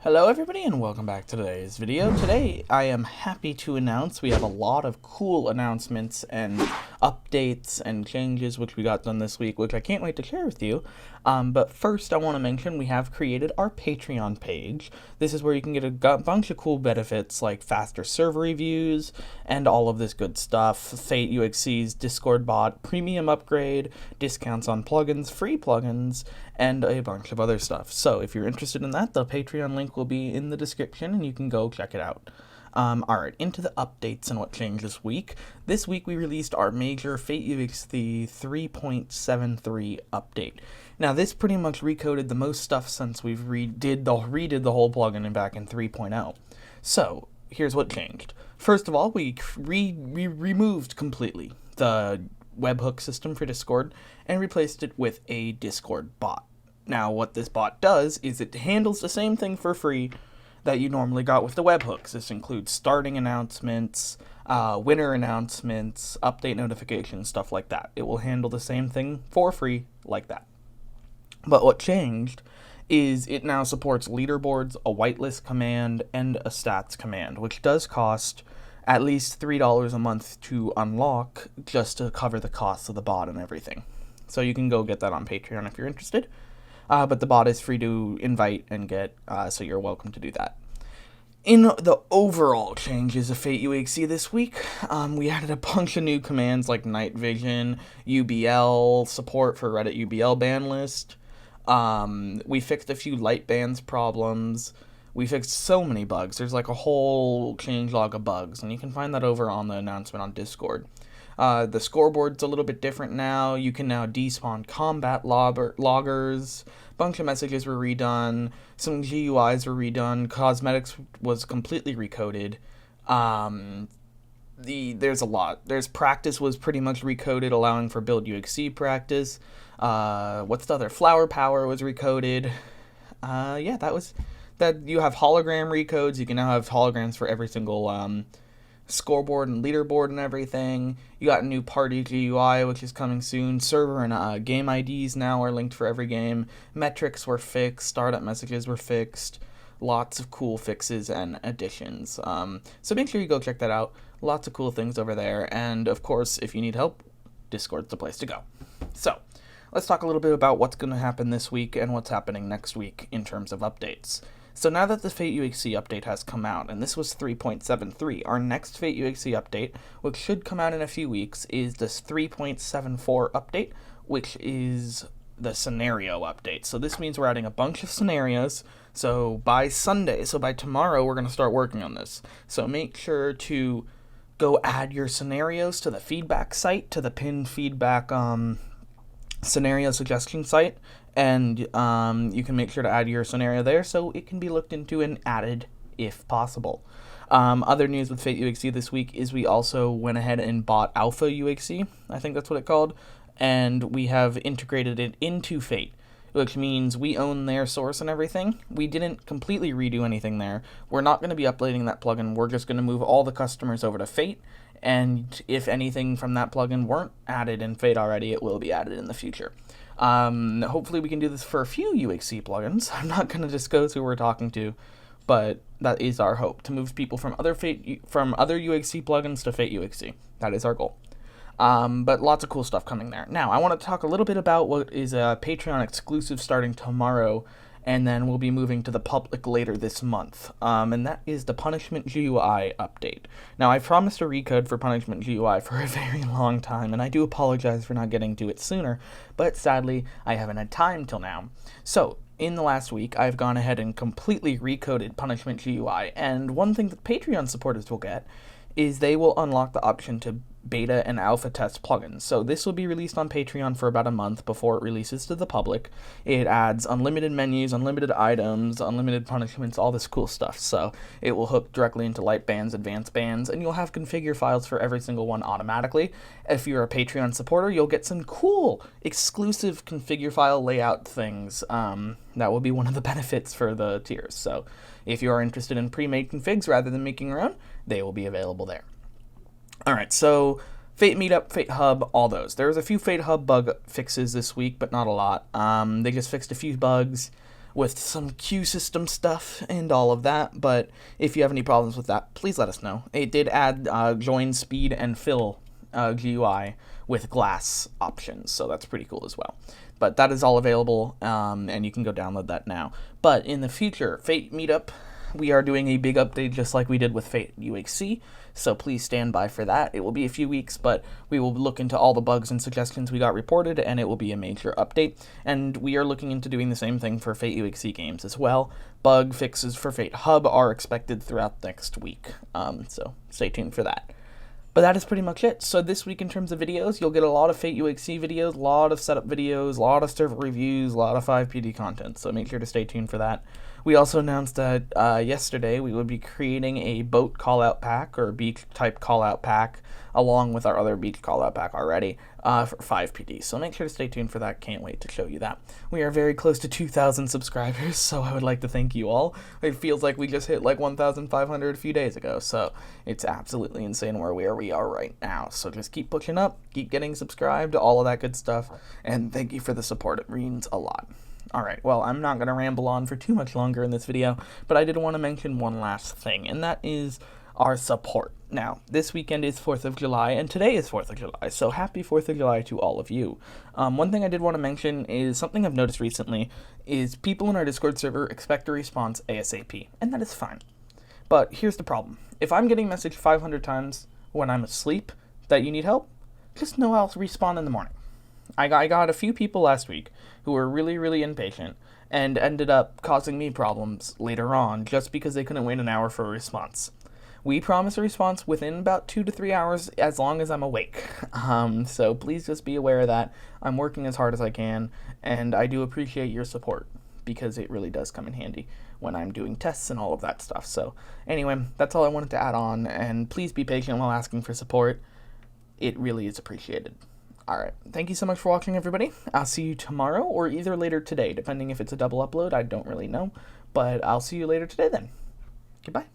Hello everybody and welcome back to today's video. Today I am happy to announce we have a lot of cool announcements and updates and changes which we got done this week, which I can't wait to share with you. But first I want to mention we have created our Patreon page. This is where you can get a bunch of cool benefits like faster server reviews and all of this good stuff. FateUHC's Discord bot, premium upgrade, discounts on plugins, free plugins, and a bunch of other stuff. So if you're interested in that, the Patreon link will be in the description and you can go check it out. Alright, into the updates and what changed this week. This week we released our major FateUHC 3.73 update. Now this pretty much recoded the most stuff since we've redid the whole plugin back in 3.0. So here's what changed. First of all, we removed completely the webhook system for Discord and replaced it with a Discord bot. Now what this bot does is it handles the same thing for free that you normally got with the webhooks. This includes starting announcements, winner announcements, update notifications, stuff like that. It will handle the same thing for free like that. But what changed is it now supports leaderboards, a whitelist command, and a stats command, which does cost at least $3 a month to unlock just to cover the costs of the bot and everything. So you can go get that on Patreon if you're interested. But the bot is free to invite and get, so you're welcome to do that. In the overall changes of FateUHC this week, we added a bunch of new commands like night vision, UBL, support for Reddit UBL ban list. We fixed a few light bands problems. We fixed so many bugs. There's like a whole changelog of bugs, and you can find that over on the announcement on Discord. The scoreboard's a little bit different now. You can now despawn combat loggers. Bunch of messages were redone. Some GUIs were redone. Cosmetics was completely recoded. There's a lot. There's practice was pretty much recoded, allowing for build UHC practice. What's the other? Flower power was recoded. Yeah, that you have hologram recodes. You can now have holograms for every single scoreboard and leaderboard and everything. You got a new party GUI, which is coming soon. Server and game IDs now are linked for every game. Metrics were fixed. Startup messages were fixed. Lots of cool fixes and additions. So make sure you go check that out. Lots of cool things over there. And of course, if you need help, Discord's the place to go. So let's talk a little bit about what's going to happen this week and what's happening next week in terms of updates. So now that the FateUHC update has come out, and this was 3.73, our next FateUHC update, which should come out in a few weeks, is this 3.74 update, which is the scenario update. So this means we're adding a bunch of scenarios. So by Sunday, so by tomorrow, we're going to start working on this. So make sure to go add your scenarios to the feedback site, to the pinned feedback scenario suggestion site, and you can make sure to add your scenario there so it can be looked into and added if possible. Other news with FateUHC this week is we also went ahead and bought Alpha UHC, I think that's what it's called, and we have integrated it into Fate, which means we own their source and everything. We didn't completely redo anything there. We're not going to be uploading that plugin. We're just going to move all the customers over to Fate, and if anything from that plugin weren't added in Fate already, it will be added in the future. Hopefully we can do this for a few UHC plugins. I'm not going to disclose who we're talking to, but that is our hope, to move people from other UHC plugins to FateUHC. That is our goal. But lots of cool stuff coming there. Now, I want to talk a little bit about what is a Patreon exclusive starting tomorrow, and then we'll be moving to the public later this month. And that is the Punishment GUI update. Now, I promised a recode for Punishment GUI for a very long time, and I do apologize for not getting to it sooner, but sadly, I haven't had time till now. So, in the last week, I've gone ahead and completely recoded Punishment GUI, and one thing that Patreon supporters will get is they will unlock the option to beta and alpha test plugins. So this will be released on Patreon for about a month before it releases to the public. It adds unlimited menus, unlimited items, unlimited punishments, all this cool stuff. So it will hook directly into light bands, advanced bands, and you'll have configure files for every single one automatically. If you're a Patreon supporter, you'll get some cool exclusive configure file layout things. That will be one of the benefits for the tiers. So if you are interested in pre-made configs rather than making your own, they will be available there. Alright, so Fate Meetup, FateHub, all those. There was a few FateHub bug fixes this week, but not a lot. They just fixed a few bugs. with some queue system stuff and all of that, but if you have any problems with that, please let us know. It did add join speed and fill GUI with glass options, so that's pretty cool as well. But that is all available, and you can go download that now. But in the future, Fate Meetup, we are doing a big update just like we did with FateUHC, so please stand by for that. It will be a few weeks, but we will look into all the bugs and suggestions we got reported, and it will be a major update. And we are looking into doing the same thing for FateUHC games as well. Bug fixes for FateHub are expected throughout next week, so stay tuned for that. But that is pretty much it. So this week in terms of videos, you'll get a lot of FateUHC videos, a lot of setup videos, a lot of server reviews, a lot of 5PD content, so make sure to stay tuned for that. We also announced that yesterday we would be creating a boat callout pack, or beach type callout pack, along with our other beach callout pack already, for 5PD. So make sure to stay tuned for that. Can't wait to show you that. We are very close to 2,000 subscribers, so I would like to thank you all. It feels like we just hit like 1,500 a few days ago, so it's absolutely insane where we are right now. So just keep pushing up, keep getting subscribed, all of that good stuff, and thank you for the support. It means a lot. Alright, well, I'm not going to ramble on for too much longer in this video, but I did want to mention one last thing, and that is our support. Now, this weekend is 4th of July, and today is 4th of July, so happy 4th of July to all of you. One thing I did want to mention is something I've noticed recently is people in our Discord server expect a response ASAP, and that is fine. But here's the problem. If I'm getting messaged 500 times when I'm asleep that you need help, just know I'll respond in the morning. I got a few people last week who were really, really impatient and ended up causing me problems later on just because they couldn't wait an hour for a response. We promise a response within about 2 to 3 hours as long as I'm awake. So please just be aware of that. I'm working as hard as I can, and I do appreciate your support because it really does come in handy when I'm doing tests and all of that stuff. So anyway, that's all I wanted to add on, and please be patient while asking for support. It really is appreciated. Alright, thank you so much for watching, everybody. I'll see you tomorrow or either later today, depending if it's a double upload. I don't really know, but I'll see you later today then. Goodbye.